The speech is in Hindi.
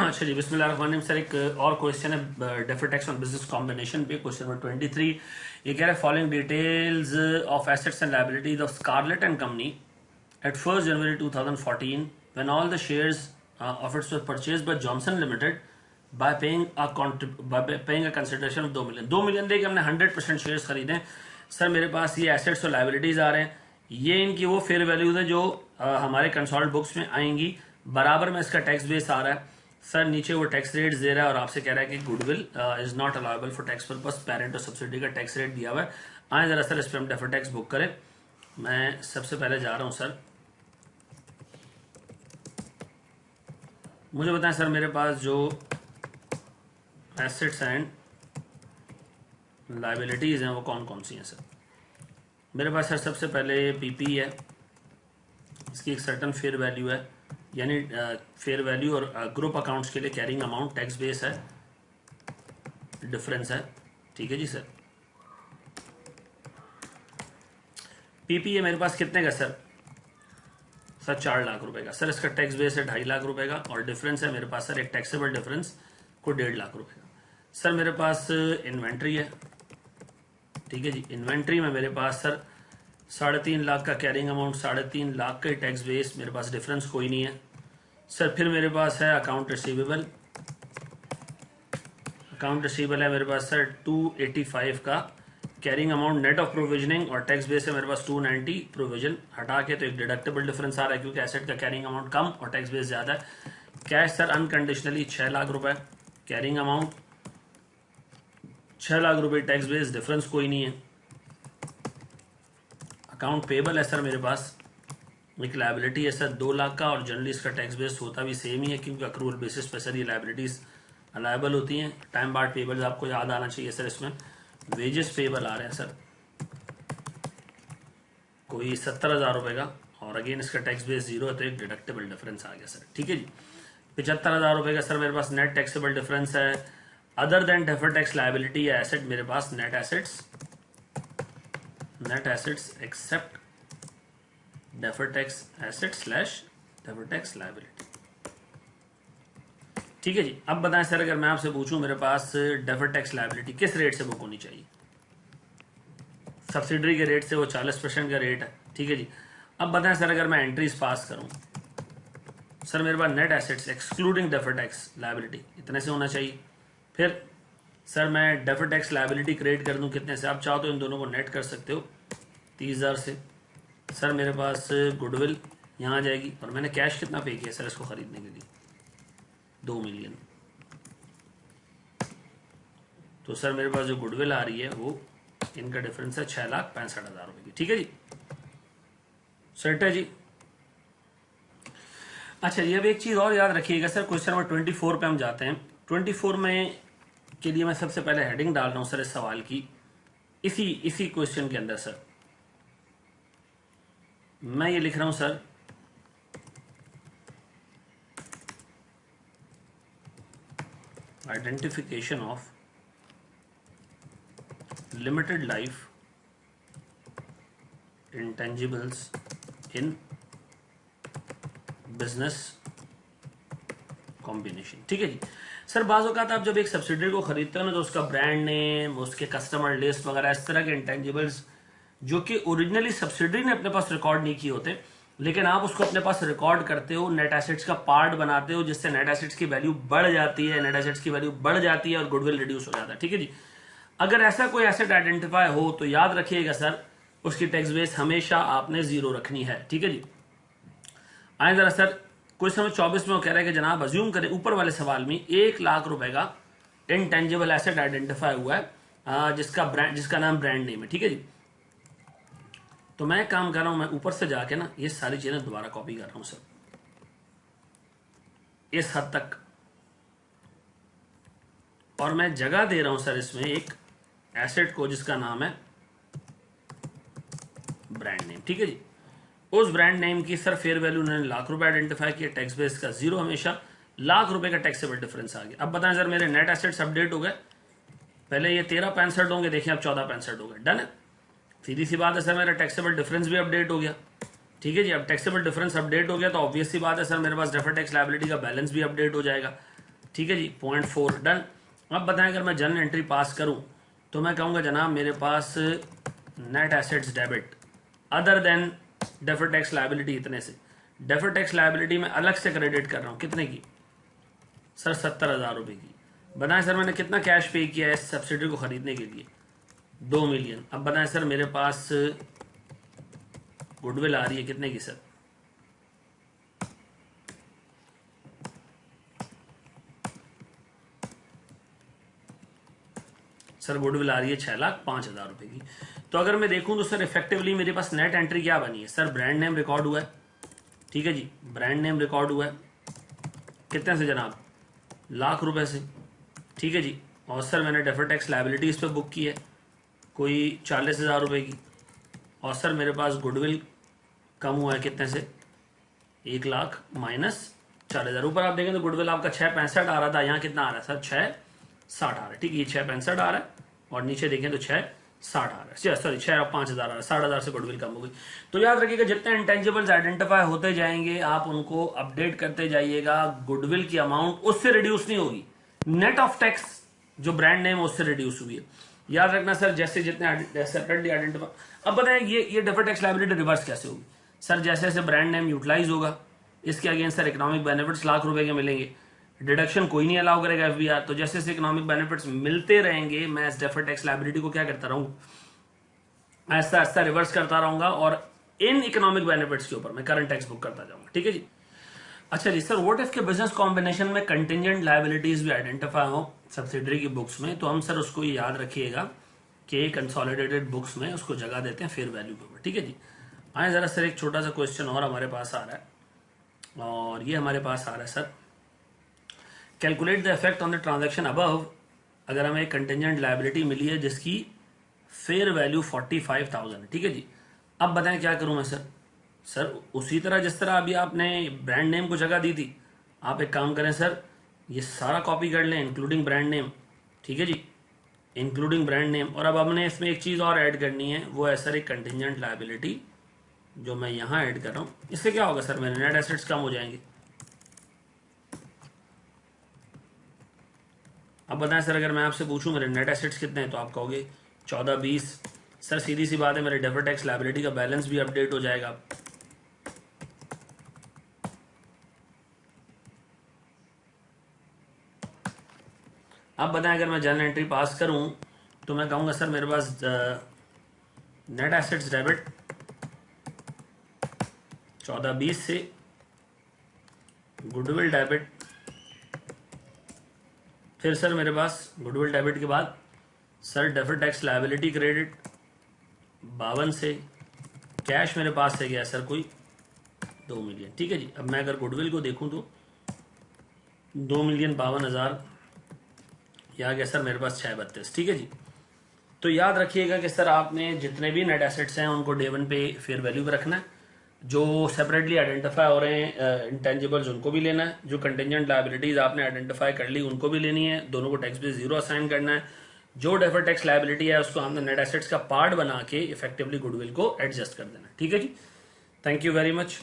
अच्छा जी, बिस्मिल्लाहिर्रहमानिर्रहीम। सर एक और क्वेश्चन है deferred tax on business combination पे, क्वेश्चन नंबर 23। ये कह रहा है following details of assets and liabilities of Scarlett and company at 1 January 2014 when all the shares of its were purchased by Johnson limited by paying a consideration of 2 million. 2 million दे के हमने 100% शेयर्स खरीदे। सर मेरे पास ये एसेट्स और लायबिलिटीज आ रहे हैं, ये इनकी वो फेयर वैल्यूज है जो हमारे कंसोल्ड बुक्स में आएंगी। बराबर में इसका टैक्स बेस आ रहा है। सर नीचे वो टैक्स रेट दे रहा है और आपसे कह रहा है कि goodwill is not allowable for tax purpose, parent और सब्सिडी का टैक्स रेट दिया हुआ है। आए जरा सर इस पर हम डेफर्ड टैक्स बुक करें। मैं सबसे पहले जा रहा हूं सर, मुझे बताएं सर मेरे पास जो एसेट्स एंड लायबिलिटीज हैं वो कौन कौन सी हैं। सर मेरे पास सर सबसे पहले पीपी है, इसकी एक सर्टन फेयर वैल्यू है, यानी फेयर वैल्यू और ग्रुप अकाउंट्स के लिए कैरिंग अमाउंट टैक्स बेस है, डिफरेंस है। ठीक है जी सर। पीपी है मेरे पास कितने का सर? सर 4 लाख रुपए का। सर इसका टैक्स बेस है 2.5 लाख रुपए का और डिफरेंस है मेरे पास सर एक टैक्सेबल डिफरेंस को 1.5 लाख रुपए का। सर मेरे पास इन्वेंट्री है, ठीक है जी। इन्वेंट्री में मेरे पास सर 3.5 लाख का कैरिंग अमाउंट, 3.5 लाख का टैक्स बेस, मेरे पास डिफरेंस कोई नहीं है। सर फिर मेरे पास है अकाउंट रिसीवेबल। अकाउंट रिसीवेबल है मेरे पास सर 285 का carrying amount net of provisioning और टैक्स बेस है मेरे पास 290। प्रोविजन हटा के तो एक डिडक्टेबल डिफरेंस आ रहा है क्योंकि एसेट का कैरिंग अमाउंट कम और टैक्स बेस ज्यादा है। कैश सर अनकंडीशनली 6 लाख रुपए, कैरिंग अमाउंट 6 लाख रुपए, टैक्स बेस डिफरेंस कोई नहीं है। अकाउंट पेबल है सर मेरे पास एक लायबिलिटी है सर 2 लाख का और जनरली इसका टैक्स बेस होता भी सेम ही है क्योंकि अक्रूवल बेसिस पे सर ये लायबिलिटीज अलायबल होती हैं। टाइम बार्ड पेबल्स आपको याद आना चाहिए सर। इसमें वेजेस पेबल आ रहे हैं सर कोई 70,000 रुपए का और अगेन इसका टैक्स बेस 0 है तो एक डिडक्टेबल डिफरेंस आ गया सर। ठीक है जी। 75,000 रुपए का सर मेरे पास नेट टैक्सेबल डिफरेंस है। Other than deferred tax liability या एसेट मेरे पास net assets except deferred tax asset slash deferred tax liability. ठीक है जी। अब बताएं सर अगर मैं आपसे पूछूं मेरे पास डेफर्ड टैक्स लायबिलिटी किस रेट से बुक होनी चाहिए? सब्सिडरी के रेट से, वो 40% का रेट है। ठीक है जी। अब बताएं सर अगर मैं एंट्रीज पास करूं, सर मेरे पास net assets excluding deferred tax liability इतने से होना चाहिए। फिर सर मैं डेफर्ड टैक्स लायबिलिटी क्रिएट कर दूं कितने से? आप चाहो तो इन दोनों को नेट कर सकते हो 30,000 से। सर मेरे पास गुडविल यहाँ आ जाएगी और मैंने कैश कितना पे किया सर इसको खरीदने के लिए? 2 मिलियन। तो सर मेरे पास जो गुडविल आ रही है वो इनका डिफरेंस है 6,65,000 रुपए की। ठीक है जी, सेट है जी। अच्छा जी, अब एक चीज और याद रखिएगा सर, क्वेश्चन नंबर 24 पे हम जाते हैं। 24 में के लिए मैं सबसे पहले हेडिंग डाल रहा हूं सर इस सवाल की, इसी क्वेश्चन के अंदर सर मैं ये लिख रहा हूं sir identification of limited life intangibles in business combination. ठीक है जी। सर बाज़ औक़ात आप जब एक सब्सिडरी को खरीदते हो ना तो उसका ब्रांड नेम, उसके कस्टमर लिस्ट वगैरह इस तरह के इंटेंजिबल्स जो कि ओरिजिनली सब्सिडरी ने अपने पास रिकॉर्ड नहीं किए होते, लेकिन आप उसको अपने पास रिकॉर्ड करते हो, नेट एसेट्स का पार्ट बनाते हो, जिससे नेट एसेट्स की वैल्यू बढ़ जाती है, नेट एसेट्स की वैल्यू बढ़ जाती है और गुडविल रिड्यूस हो जाता है। ठीक है जी। अगर ऐसा कोई एसेट आइडेंटिफाई हो तो याद रखिएगा सर उसकी टैक्स बेस हमेशा आपने 0 रखनी है। ठीक है जी। आए जरा सर क्वेश्चन नंबर 24 में वो कह रहा है कि जनाब अज्यूम करें ऊपर वाले सवाल में 1 लाख रुपए का इनटेंजिबल एसेट आइडेंटिफाई हुआ है जिसका नाम ब्रांड नेम है। ठीक है जी। तो मैं काम कर रहा हूं, मैं ऊपर से जाके ना ये सारी चीजें दोबारा कॉपी कर रहा हूं सर इस हद तक, और मैं जगह दे रहा हूं सर इसमें एक एसेट को जिसका नाम है ब्रांड नेम। ठीक है जी। उस ब्रांड नेम की सर फेयर वैल्यू उन्होंने लाख रुपए आइडेंटिफाई किया, टैक्स बेस का 0 हमेशा, लाख रुपए का टैक्सेबल डिफरेंस आ गया। अब बताएं सर मेरे नेट एसेट्स अपडेट हो गए, पहले ये 1365 होंगे, देखिए अब 1465 हो गए। डन है, सीधी सी बात है सर मेरा टैक्सेबल डिफरेंस भी अपडेट हो गया। ठीक है जी। अब टैक्सेबल डिफरेंस अपडेट हो गया तो ऑब्वियस सी बात है सर मेरे पास डेफर्ड टैक्स लायबिलिटी का बैलेंस भी अपडेट हो जाएगा। ठीक है जी, 0.4 डन। अब बताएं अगर मैं जर्नल एंट्री पास करूं तो मैं कहूंगा जनाब मेरे पास net assets debit other than deferred tax liability इतने से, डेफर्ड टैक्स लायबिलिटी में अलग से क्रेडिट कर रहा हूं कितने की सर 70,000 रुपए की। बताएं सर मैंने कितना कैश पे किया है इस सब्सिडी को खरीदने के लिए 2 मिलियन। अब बताएं सर मेरे पास गुडविल आ रही है कितने की सर गुडविल आ रही है 6,05,000 रुपए की। तो अगर मैं देखूं तो सर इफेक्टिवली मेरे पास नेट एंट्री क्या बनी है सर, ब्रांड नेम रिकॉर्ड हुआ है, ठीक है जी, ब्रांड नेम रिकॉर्ड हुआ है कितने से जनाब, ₹1,00,000 से, ठीक है जी। और सर मैंने डेफर्ड टैक्स लायबिलिटी इस पर बुक की है कोई 40,000 रुपए की। और सर मेरे पास गुडविल कम हुआ है कितने से, 1,00,000 माइनस 4,000। ऊपर आप देखें तो गुडविल आपका 665 आ रहा था, यहाँ कितना आ रहा है सर 660 आ रहा है, ठीक है, ये 665 आ रहा है और नीचे देखें तो 660 आ रहा है, सॉरी 6,05,000 आ रहा है, 60,000 से गुडविल कम हो गई। तो याद रखिएगा जितने इंटेंजिबल्स आइडेंटिफाई होते जाएंगे आप उनको अपडेट करते जाइएगा, गुडविल की अमाउंट उससे रिड्यूस नहीं होगी, नेट ऑफ टैक्स जो ब्रांड नेम उससे रिड्यूस हुई है। याद रखना सर जैसे जितने सेपरेटली आइडेंटिफाई। अब बताएं ये डेफर्ड टैक्स लायबिलिटी रिवर्स कैसे होगी सर, जैसे जैसे ब्रांड नेम यूटिलाइज होगा इसके अगेंस्ट सर इकोनॉमिक बेनिफिट्स ₹1,00,000 के मिलेंगे, डिडक्शन कोई नहीं अलाउ करेगा एफबीआर। तो जैसे जैसे इकोनॉमिक बेनिफिट्स मिलते रहेंगे मैं इस डेफर्ड टैक्स लायबिलिटी को क्या करता रहूंगा, ऐसा ऐसा रिवर्स करता रहूंगा और इन इकोनॉमिक बेनिफिट्स के ऊपर मैं करंट टैक्स बुक करता जाऊंगा, ठीक है जी। अच्छा जी सर, व्हाट इफ के बिजनेस कॉम्बिनेशन में कंटिजेंट लायबिलिटीज भी आइडेंटिफाई हो सब्सिडरी की बुक्स में, तो हम सर उसको याद रखिएगा कि कंसोलिडेटेड बुक्स में उसको जगह देते हैं फेयर वैल्यू के ऊपर, ठीक है जी। आए जरा सर एक छोटा सा क्वेश्चन और हमारे पास आ रहा है और ये हमारे पास आ रहा है sir, calculate the effect on the transaction above. अगर हमें एक कंटिजेंट लायबिलिटी मिली है जिसकी फेयर वैल्यू 45,000 है, ठीक है जी। अब बताएं क्या करूं मैं सर उसी तरह जिस तरह अभी आपने ब्रांड नेम को जगह दी थी, आप एक काम करें सर ये सारा कॉपी कर लें इंक्लूडिंग ब्रांड नेम, ठीक है जी, इंक्लूडिंग ब्रांड नेम। और अब हमने इसमें एक चीज और ऐड करनी है, वो है सर एक कंटिजेंट लायबिलिटी जो मैं यहां ऐड कर रहा हूं। इससे क्या होगा सर, मेरे नेट एसेट्स कम हो जाएंगे। अब बताएं सर अगर मैं आपसे पूछूं मेरे नेट एसेट्स कितने हैं तो आप कहोगे 14-20। सर सीधी सी बात है मेरे डेफर्ड टैक्स लायबिलिटी का बैलेंस भी अपडेट हो जाएगा। अब बताएं अगर मैं जर्नल एंट्री पास करूं तो मैं कहूंगा सर मेरे पास नेट एसेट्स डेबिट 14-20 से, गुडविल डेबिट, फिर सर मेरे पास गुडविल डेबिट के बाद sir deferred tax liability credit 52 से, कैश मेरे पास से गया सर कोई 2 मिलियन, ठीक है जी। अब मैं अगर गुडविल को देखूं तो 2,52,000 या गया सर मेरे पास 632, ठीक है जी। तो याद रखिएगा कि सर आपने जितने भी नेट एसेट्स हैं उनको डे 1 पे फेयर वैल्यू पे रखना है, जो सेपरेटली आइडेंटिफाई हो रहे हैं इंटेंजिबल्स उनको भी लेना है, जो कंटिजेंट लायबिलिटीज आपने आइडेंटिफाई कर ली उनको भी लेनी है, दोनों को टैक्स पे 0 असाइन करना है। जो डेफर्ड टैक्स लायबिलिटी है उसको हमने नेट एसेट्स का पार्ट बना के इफेक्टिवली गुडविल को एडजस्ट कर देना है, ठीक है जी। Thank you very much.